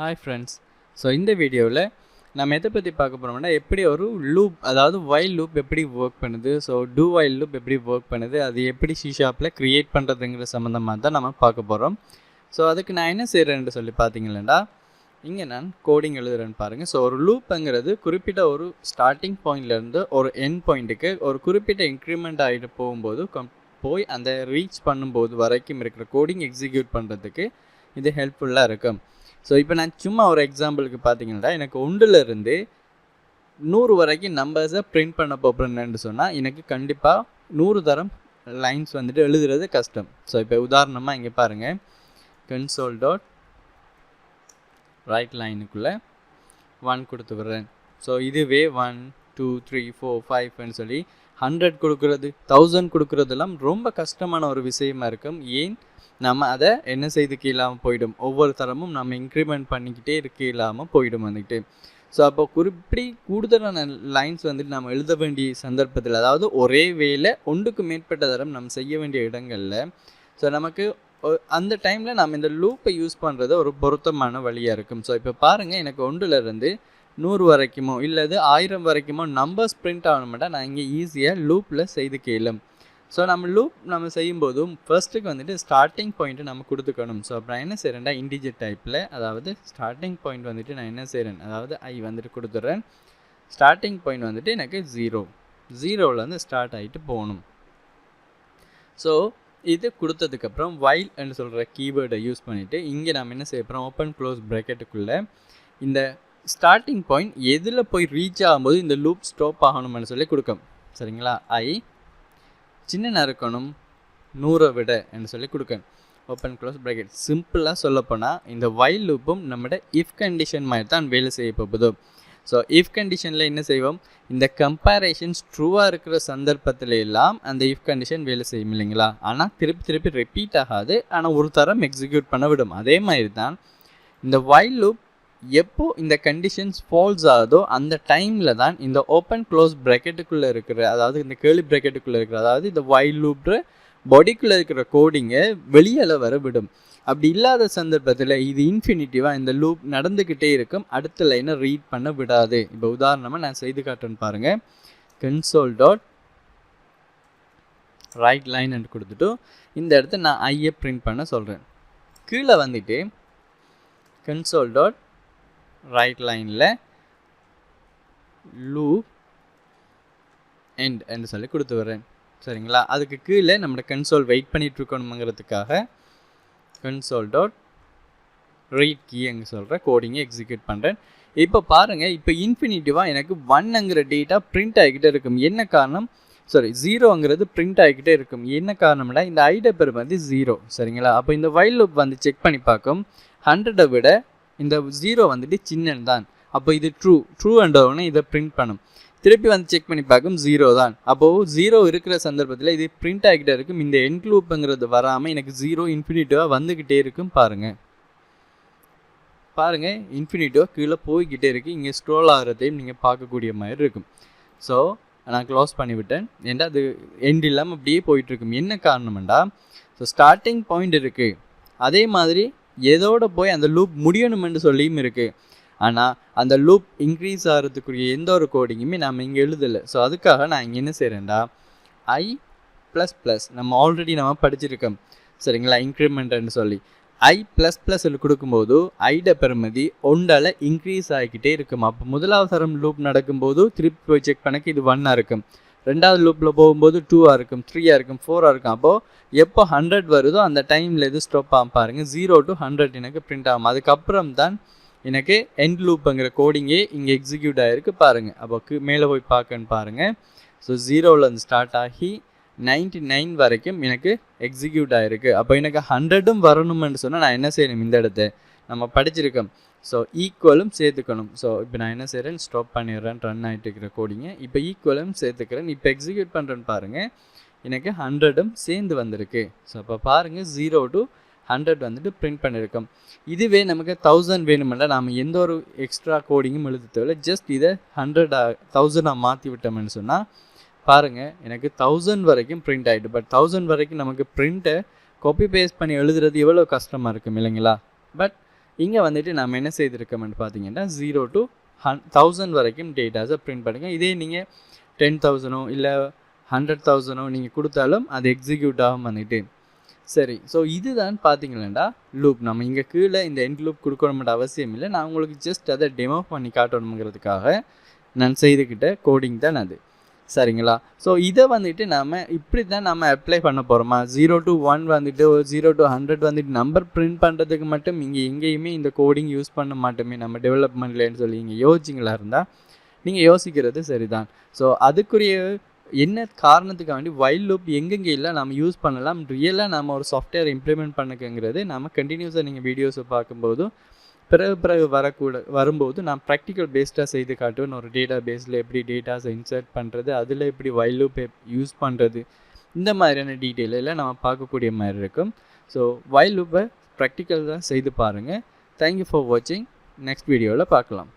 Hi friends. So இந்த வீடியோவில் நம்ம எதை பற்றி பார்க்க போகிறோம்னா, எப்படி ஒரு லூப், அதாவது வைல் லூப் எப்படி ஒர்க் பண்ணுது, ஸோ டூ வைல் லூப் எப்படி ஒர்க் பண்ணுது, அது எப்படி சி# க்ரியேட் பண்ணுறதுங்கிற சம்மந்தமாக தான் நம்ம பார்க்க போகிறோம். ஸோ அதுக்கு நான் என்ன செய்கிறேன்னு சொல்லி பார்த்தீங்களா, இங்கே நான் கோடிங் எழுதுறேன்னு பாருங்கள். ஸோ ஒரு லூப்புங்கிறது குறிப்பிட்ட ஒரு ஸ்டார்டிங் பாயிண்ட்லேருந்து ஒரு எண்ட் பாயிண்ட்டுக்கு ஒரு குறிப்பிட்ட இன்க்ரிமெண்ட் ஆகிட்டு போகும்போது போய் அந்த ரீச் பண்ணும்போது வரைக்கும் இருக்கிற கோடிங் எக்ஸிக்யூட் பண்ணுறதுக்கு இது ஹெல்ப்ஃபுல்லாக இருக்கும். ஸோ இப்போ நான் சும்மா ஒரு எக்ஸாம்பிளுக்கு பார்த்தீங்கன்னா, எனக்கு 1லேருந்து 100 வரைக்கும் நம்பர்ஸை பிரிண்ட் பண்ண போகிறேன்னு சொன்னால் எனக்கு கண்டிப்பாக 100 தரம் லைன்ஸ் வந்துட்டு எழுதுறது கஷ்டம். ஸோ இப்போ உதாரணமாக இங்கே பாருங்கள், console.write லைனுக்குள்ளே 1 கொடுத்து விடுறேன். ஸோ இதுவே 1 2 3 4 5ன்னு சொல்லி 100 கொடுக்குறது 1000 கொடுக்குறதெல்லாம் ரொம்ப கஷ்டமான ஒரு விஷயமா இருக்கும். ஏன் நம்ம அதை என்ன செய்துக்கு இல்லாமல் போயிடும், ஒவ்வொரு தரமும் நம்ம இன்க்ரிமெண்ட் பண்ணிக்கிட்டே இருக்க இல்லாமல் போயிடும் வந்துக்கிட்டு. ஸோ அப்போ இப்படி கூடுதலான லைன்ஸ் வந்துட்டு நம்ம எழுத வேண்டிய சந்தர்ப்பத்தில், அதாவது ஒரே வேளை ஒன்றுக்கு மேற்பட்ட தரம் நம்ம செய்ய வேண்டிய இடங்களில், ஸோ நமக்கு அந்த டைமில் நம்ம இந்த லூப்பை யூஸ் பண்ணுறது ஒரு பொருத்தமான வழியாக இருக்கும். ஸோ இப்போ பாருங்கள், எனக்கு 1லேருந்து 100 வரைக்குமோ இல்லது 1000 வரைக்குமோ நம்பர்ஸ் பிரிண்ட் ஆகணுமெண்டா நான் இங்கே ஈஸியாக லூப்பில் செய்து கேளும். ஸோ நம்ம செய்யும்போதும் ஃபர்ஸ்ட்டுக்கு வந்துட்டு ஸ்டார்டிங் பாயிண்ட்டு நம்ம கொடுத்துக்கணும். ஸோ அப்போ நான் என்ன செய்கிறேன்டா, இன்டிஜர் டைப்பில், அதாவது ஸ்டார்டிங் பாயிண்ட் வந்துட்டு நான் என்ன செய்கிறேன், அதாவது ஐ வந்துட்டு கொடுத்துட்றேன். ஸ்டார்டிங் பாயிண்ட் வந்துட்டு எனக்கு 0லேருந்து ஸ்டார்ட் ஆகிட்டு போகணும். ஸோ இது கொடுத்ததுக்கப்புறம் வைல் என்று சொல்கிற கீவேர்டை யூஸ் பண்ணிவிட்டு இங்கே நம்ம என்ன செய்ய போகிறோம், ஓப்பன் க்ளோஸ் ப்ராக்கெட்டுக்குள்ளே இந்த ஸ்டார்டிங் பாயிண்ட் எதில் போய் ரீச் ஆகும்போது இந்த லூப் ஸ்டாப் ஆகணும்னு சொல்லி கொடுக்கும். சரிங்களா, ஐ சின்ன இருக்கணும் 100 விட என்று சொல்லி கொடுக்கணும். Open close bracket. சிம்பிளாக சொல்லப்போனால் இந்த வைல் லூப்பும் நம்மளோட இஃப் கண்டிஷன் மாதிரி தான் வேலை செய்ய போகுது. ஸோ இஃப் கண்டிஷனில் என்ன செய்வோம், இந்த கம்பேரிஷன்ஸ் ட்ரூவாக இருக்கிற சந்தர்ப்பத்தில் எல்லாம் அந்த இஃப் கண்டிஷன் வேலை செய்யும் இல்லைங்களா. ஆனால் திருப்பி ரிப்பீட் ஆகாது, ஆனால் ஒரு தரம் எக்ஸிக்யூட் பண்ண விடும். அதே மாதிரி தான் இந்த வைல் லூப் எப்போ இந்த கண்டிஷன்ஸ் ஃபால்ஸ் ஆகுதோ அந்த டைமில் தான் இந்த ஓப்பன் க்ளோஸ் ப்ராக்கெட்டுக்குள்ளே இருக்கிற, அதாவது இந்த கேர்லி ப்ராக்கெட்டுக்குள்ளே இருக்கிற, அதாவது இந்த வைல் லூப்ற பாடிக்குள்ளே இருக்கிற கோடிங்கை வெளியில் வர விடும். அப்படி இல்லாத சந்தர்ப்பத்தில் இது இன்ஃபினிட்டிவாக இந்த லூப் நடந்துக்கிட்டே இருக்கும், அடுத்த லைனை ரீட் பண்ண விடாது. இப்போ உதாரணமாக நான் செய்து காட்டுறேன்னு பாருங்கள். console.write line என்று கொடுத்துட்டு இந்த இடத்த நான் ஐயை பிரிண்ட் பண்ண சொல்கிறேன். கீழே வந்துட்டு console.write லைனில் லூப் எண்ட் என்று சொல்லி கொடுத்து வரேன். சரிங்களா, அதுக்கு கீழே நம்மளோட கன்சோல் வெயிட் பண்ணிகிட்டு இருக்கணுங்கிறதுக்காக console.read key அங்கே சொல்கிற கோடிங்கை எக்ஸிக்யூட் பண்ணுறேன். இப்போ பாருங்கள், இப்போ இன்ஃபினிட்டிவாக எனக்கு 1ங்கிற டேட்டா பிரிண்ட் ஆகிக்கிட்டே இருக்கும். என்ன காரணம், 0ங்கிறது பிரிண்ட் ஆகிக்கிட்டே இருக்கும். என்ன காரணம்னா இந்த ஐட பேர் வந்து 0. சரிங்களா, அப்போ இந்த வைல் லூப் வந்து செக் பண்ணி பார்க்கும், 100 விட இந்த 0 வந்துட்டு சின்னன் தான். அப்போ இது ட்ரூ என்றவுடனே இதை பிரிண்ட் பண்ணும். திருப்பி வந்து செக் பண்ணி பார்க்கும், 0 தான். அப்போது 0 இருக்கிற சந்தர்ப்பத்தில் இது பிரிண்ட் ஆகிட்டே இருக்கும். இந்த எண்ட் லூப்புங்கிறது வராமல் எனக்கு 0 இன்ஃபினிட்டிவாக வந்துக்கிட்டே இருக்கும். பாருங்கள் இன்ஃபினிட்டிவாக கீழே போய்கிட்டே இருக்குது. இங்கே ஸ்க்ரோல் ஆகிறதையும் நீங்கள் பார்க்கக்கூடிய மாதிரி இருக்கும். ஸோ நான் க்ளோஸ் பண்ணிவிட்டேன். ஏன்டா அது எண்ட் இல்லாமல் அப்படியே போயிட்டுருக்கும். என்ன காரணம்டா, ஸோ ஸ்டார்டிங் பாயிண்ட் இருக்குது, அதே மாதிரி எதோட போய் அந்த லூப் முடியணுமென்று சொல்லியும் இருக்குது. ஆனால் அந்த லூப் இன்க்ரீஸ் ஆகிறதுக்குரிய எந்த ஒரு கோடிங்குமே நம்ம இங்கே எழுதலை. ஸோ அதுக்காக நான் இங்கே என்ன செய்கிறேன்டா, ஐ ++ நம்ம ஆல்ரெடி படிச்சிருக்கோம். சரிங்களா, இன்க்ரிமெண்ட்னு சொல்லி ஐ ++ கொடுக்கும்போது ஐட பெறுமதி 1ஆல் இன்க்ரீஸ் ஆகிக்கிட்டே இருக்கும். அப்போ முதலாவது தரம் லூப் நடக்கும்போது திருப்பி போய் செக் பண்ணக்கு இது 1ஆக இருக்கும். ரெண்டாவது லூப்பில் போகும்போது 2ஆக இருக்கும், 3ஆக இருக்கும், 4ஆக இருக்கும். அப்போது எப்போ 100 வருதோ அந்த டைமில் எது ஸ்டாப் ஆகும் பாருங்கள், 0 to 100 எனக்கு பிரிண்ட் ஆகும். அதுக்கப்புறம் தான் எனக்கு எண்ட் லூப்புங்கிற கோடிங்கே இங்கே எக்ஸிக்யூட் ஆகிருக்கு பாருங்கள். அப்போ மேலே போய் பார்க்கன்னு பாருங்கள். ஸோ 0லேருந்து ஸ்டார்ட் ஆகி 99 வரைக்கும் எனக்கு எக்ஸிக்யூட் ஆகிருக்கு. அப்போ எனக்கு 100ம் வரணும்னு சொன்னால் நான் என்ன செய்யணும், இந்த இடத்த நம்ம படிச்சிருக்கோம். ஸோ ஈக்குவலும் சேர்த்துக்கணும். ஸோ இப்போ நான் என்ன செய்கிறேன், ஸ்டாப் பண்ணிடுறேன், ரன் ஆகிட்டு இருக்கிற கோடிங்க. இப்போ ஈக்குவலும் சேர்த்துக்கிறேன். இப்போ எக்ஸிக்யூட் பண்ணுறேன்னு பாருங்கள், எனக்கு 100ம் சேர்ந்து வந்திருக்கு. ஸோ அப்போ பாருங்கள், 0 to 100 வந்துட்டு பிரிண்ட் பண்ணியிருக்கோம். இதுவே நமக்கு 1000 வேணுமெண்டா நாம் எந்த ஒரு எக்ஸ்ட்ரா கோடிங்கும் எழுத தேவையில்லை. ஜஸ்ட் இதை 1000 மாற்றி விட்டோம்னு சொன்னால் பாருங்கள், எனக்கு 1000 வரைக்கும் பிரிண்ட் ஆகிட்டு. பட் 1000 வரைக்கும் நமக்கு பிரிண்ட்டை காப்பி பேஸ்ட் பண்ணி எழுதுறது எவ்வளோ கஷ்டமாக இருக்கும் இல்லைங்களா. பட் இங்கே வந்துட்டு நம்ம என்ன செய்திருக்கோம்னு பார்த்தீங்கன்னா 0 to 1000 வரைக்கும் டேட்டாஸை பிரிண்ட் பண்ணுங்கள். இதே நீங்கள் 10,000 இல்லை 100,000 நீங்கள் கொடுத்தாலும் அது எக்ஸிக்யூட் ஆகும் வந்துட்டு. சரி, ஸோ இதுதான் பார்த்தீங்களா லூப். நம்ம இங்கே கீழே இந்த எண்ட் லூப் கொடுக்கணும்ன்ற அவசியம் இல்லை. நான் உங்களுக்கு ஜஸ்ட் அதை டெமோ பண்ணி காட்டணுங்கிறதுக்காக நான் செய்துக்கிட்ட கோடிங் தான் அது. சரிங்களா? ஸோ இதை வந்துட்டு நாம் இப்படி தான் நம்ம அப்ளை பண்ண போகிறோமா? 0 to 1 வந்துட்டு 0 to 100 வந்துட்டு நம்பர் பிரிண்ட் பண்ணுறதுக்கு மட்டும் இங்கே எங்கேயுமே இந்த கோடிங் யூஸ் பண்ண மாட்டோமே நம்ம டெவலப்மெண்ட்லேன்னு சொல்லி இங்கே யோசிச்சிங்களா இருந்தால் நீங்கள் யோசிக்கிறது சரிதான். ஸோ அதுக்குரிய என்ன காரணத்துக்கு வேண்டி வைல் லூப் எங்கெங்கே இல்லை நம்ம யூஸ் பண்ணலாம், ரியலாக நம்ம ஒரு சாஃப்ட்வேர் இம்ப்ளிமெண்ட் பண்ணுங்கிறது நம்ம கண்டினியூஸாக நீங்கள் வீடியோஸை பார்க்கும்போதும் பிறகு வரும்போது நான் ப்ராக்டிக்கல் பேஸ்டாக செய்து காட்டுவேன். ஒரு டேட்டா பேஸில் எப்படி டேட்டாஸை இன்சர்ட் பண்ணுறது, அதில் எப்படி வைல் லூப் யூஸ் பண்ணுறது, இந்த மாதிரியான டீட்டெயில் எல்லாம் நம்ம பார்க்கக்கூடிய மாதிரி இருக்கும். ஸோ வைல் லூப்பை ப்ராக்டிக்கல் தான் செய்து பாருங்கள். தேங்க்யூ ஃபார் வாட்சிங். நெக்ஸ்ட் வீடியோவில் பார்க்கலாம்.